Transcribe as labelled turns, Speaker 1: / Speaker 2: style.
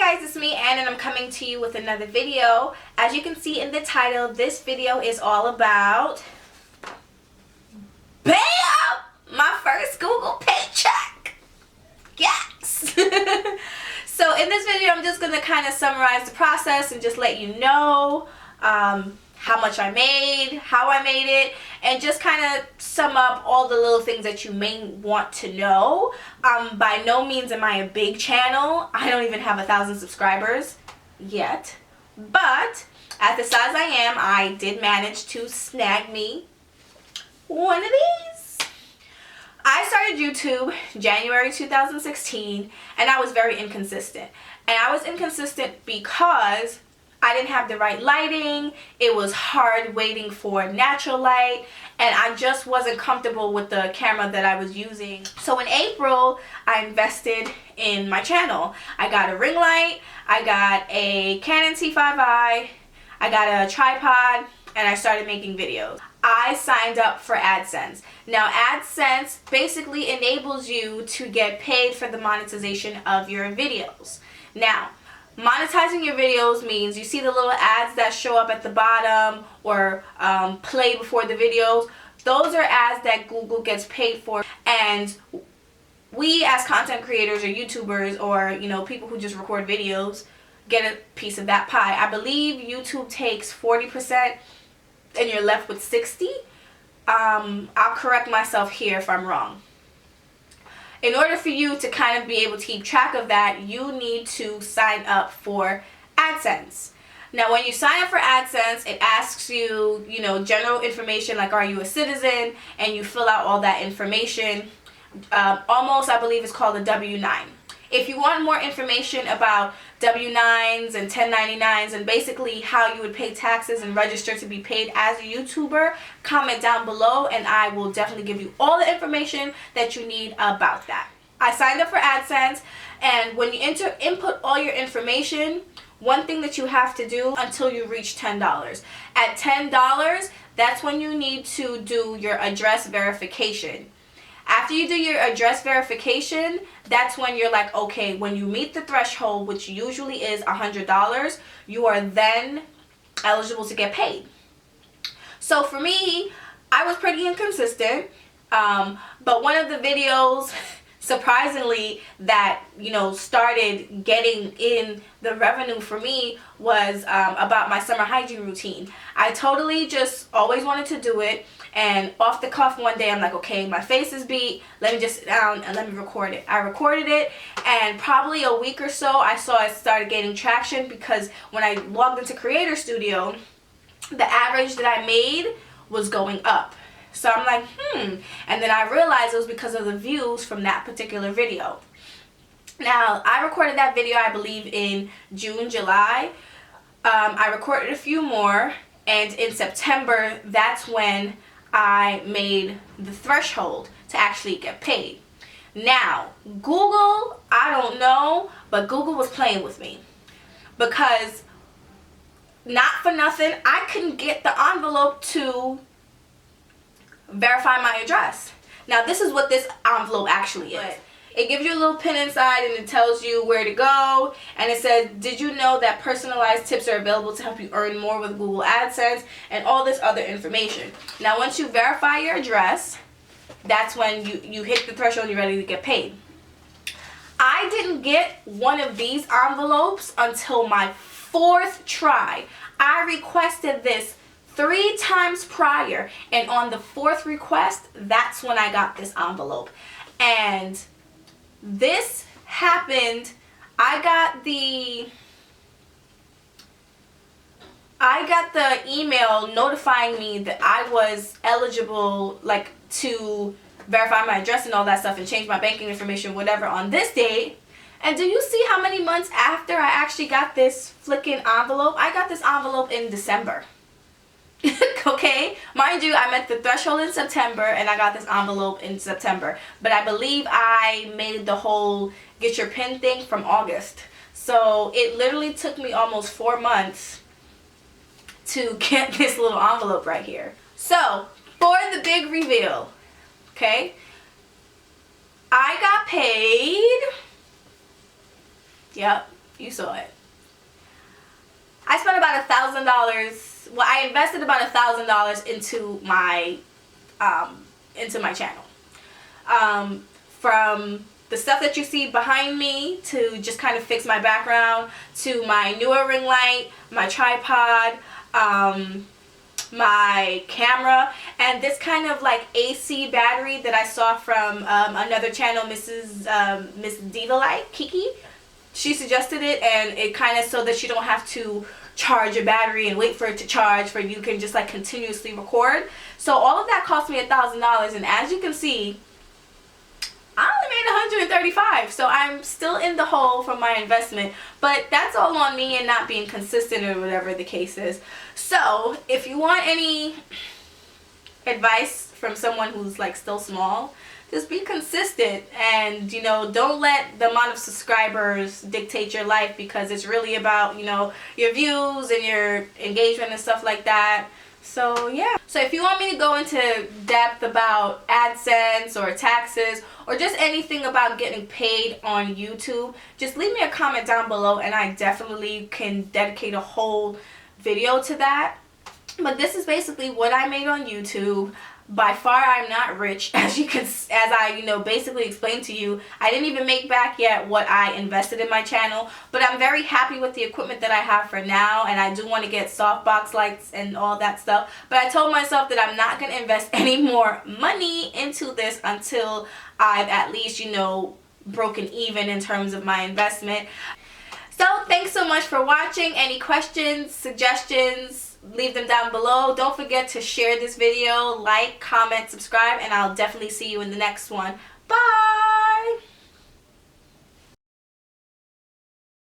Speaker 1: Hi guys, it's me Anne and I'm coming to you with another video. As you can see in the title, this video is all about BAM! My first Google Paycheck! Yes! So in this video I'm just going to kind of summarize the process and just let you know how much I made, how I made it, and just kind of sum up all the little things that you may want to know. By no means am I a big channel. I don't even have 1,000 subscribers yet. But at the size I am, I did manage to snag me one of these. I started YouTube January 2016 and I was very inconsistent. And I was inconsistent because I didn't have the right lighting. It was hard waiting for natural light and I just wasn't comfortable with the camera that I was using. So in April, I invested in my channel. I got a ring light, I got a Canon T5i, I got a tripod, and I started making videos. I signed up for AdSense. Now AdSense basically enables you to get paid for the monetization of your videos. Now, monetizing your videos means you see the little ads that show up at the bottom or play before the videos. Those are ads that Google gets paid for, and we as content creators or YouTubers or people who just record videos get a piece of that pie. I believe YouTube takes 40% and you're left with 60%. I'll correct myself here if I'm wrong. In order for you to kind of be able to keep track of that, you need to sign up for AdSense. Now, when you sign up for AdSense, it asks you, general information like, are you a citizen? And you fill out all that information. Almost, I believe it's called a W-9. If you want more information about W-9s and 1099s and basically how you would pay taxes and register to be paid as a YouTuber, comment down below and I will definitely give you all the information that you need about that. I signed up for AdSense, and when you input all your information, one thing that you have to do until you reach $10. At $10, that's when you need to do your address verification. After you do your address verification, that's when you're like, okay, when you meet the threshold, which usually is $100, you are then eligible to get paid. So for me, I was pretty inconsistent, but one of the videos, surprisingly, that started getting in the revenue for me was about my summer hygiene routine. I totally just always wanted to do it, and off the cuff one day I'm like, okay, my face is beat, let me just sit down and let me record it. I recorded it, and probably a week or so I saw it started gaining traction, because when I logged into Creator Studio, the average that I made was going up. So I'm like, and then I realized it was because of the views from that particular video. Now, I recorded that video, I believe, in June, July. I recorded a few more, and in September, that's when I made the threshold to actually get paid. Now, Google, I don't know, but Google was playing with me, because not for nothing, I couldn't get the envelope to verify my address. Now, this is what this envelope actually is. It gives you a little pin inside and it tells you where to go, and it says, did you know that personalized tips are available to help you earn more with Google AdSense, and all this other information. Now, once you verify your address, that's when you hit the threshold and you're ready to get paid. I didn't get one of these envelopes until my 4th try. I requested this 3 times prior, and on the 4th request, that's when I got this envelope. And this happened, I got the email notifying me that I was eligible, like, to verify my address and all that stuff and change my banking information, whatever, on this date. And do you see how many months after I actually got this flicking envelope? I got this envelope in December. Okay, mind you, I met the threshold in September and I got this envelope in September, but I believe I made the whole get your PIN thing from August. So it literally took me almost 4 months to get this little envelope right here. So for the big reveal, okay, I got paid, yep, You saw it. I spent about $1,000. Well, I invested about $1,000 into my channel. From the stuff that you see behind me, to just kind of fix my background, to my newer ring light, my tripod, my camera, and this kind of like AC battery that I saw from another channel, Miss Diva Light, Kiki. She suggested it, and it kind of so that you don't have to charge your battery and wait for it to charge, for you can just like continuously record. So all of that cost me $1,000, and as you can see, I only made $135, so I'm still in the hole from my investment, but that's all on me and not being consistent or whatever the case is. So if you want any advice from someone who's like still small, just be consistent, and you know, don't let the amount of subscribers dictate your life, because it's really about, you know, your views and your engagement and stuff like that. So yeah, so if you want me to go into depth about AdSense or taxes or just anything about getting paid on YouTube, just leave me a comment down below and I definitely can dedicate a whole video to that. But this is basically what I made on YouTube. By far, I'm not rich, as I basically explained to you. I didn't even make back yet what I invested in my channel, but I'm very happy with the equipment that I have for now, and I do want to get softbox lights and all that stuff. But I told myself that I'm not going to invest any more money into this until I've at least, you know, broken even in terms of my investment. So thanks so much for watching. Any questions, suggestions, leave them down below. Don't forget to share this video, like, comment, subscribe, and I'll definitely see you in the next one. Bye!